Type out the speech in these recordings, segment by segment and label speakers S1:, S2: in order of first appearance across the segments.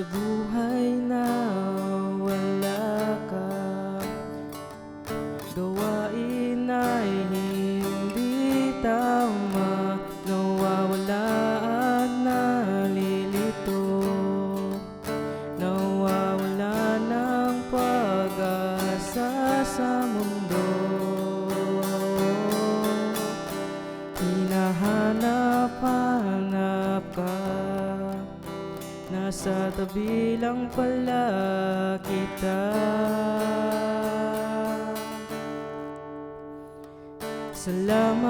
S1: sa buhay na wala ka. Gawain ay hindi tama, nawawala at nalilito, nawawala ng pag-asa sa mundo. Hinahanap-hanap ka, nasa tabi lang pala kita. Salamat,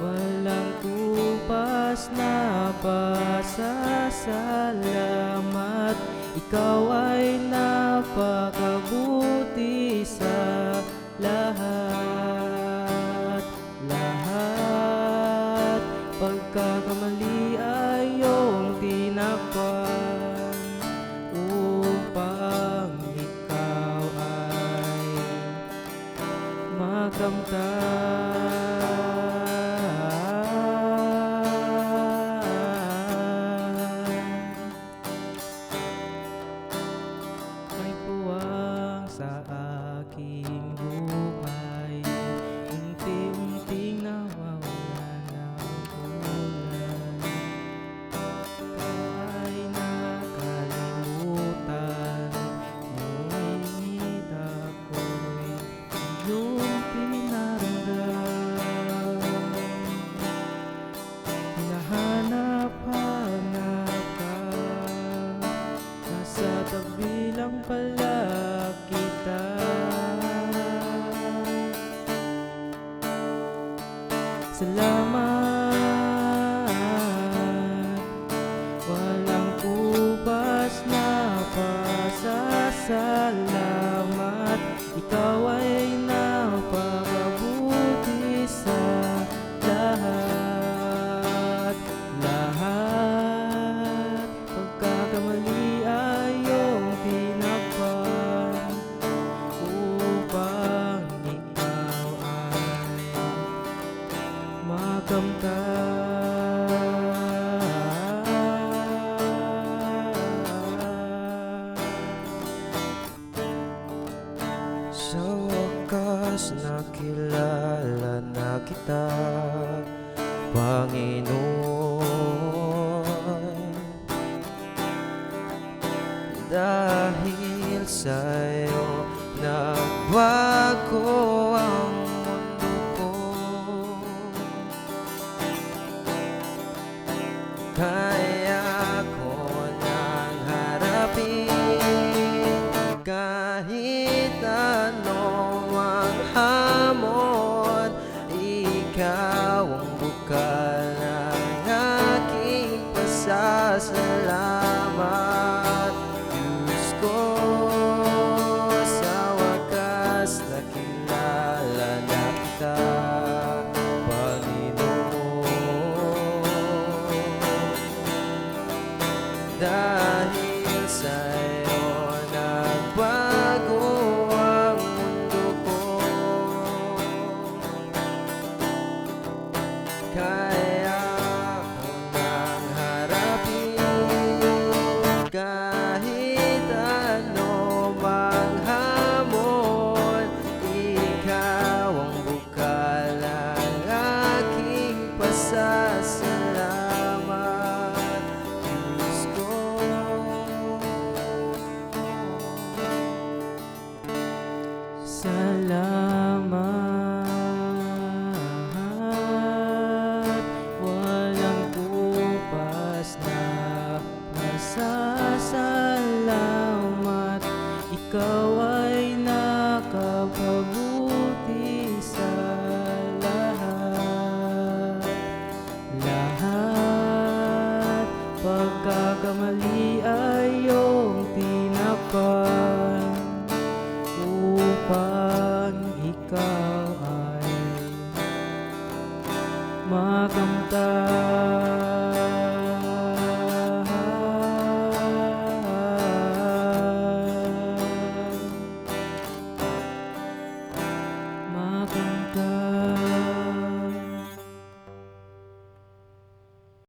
S1: walang kupas na pasasalamat. Ikaw ay napakabuti sa lahat. Lahat pagkakamali ay iyong tinakpan upang ikaw ay makamtan. May puwang sa aking buhay, unti-unting nawawala ng kulay. Ikaw ay nakalimutan, ngunit ako'y iyong pinaramdam. Hinahanap-hanap ka, nasa tabi lang pala kita. Salamat, walang kupas na pasasalamat. Ikaw ay napakabuti sa lahat. Lahat pagkakamali ay iyong tinakpan upang ikaw ay makamtan. Sa wakas nakilala na kita, Panginoon, dahil sa'yo nagbago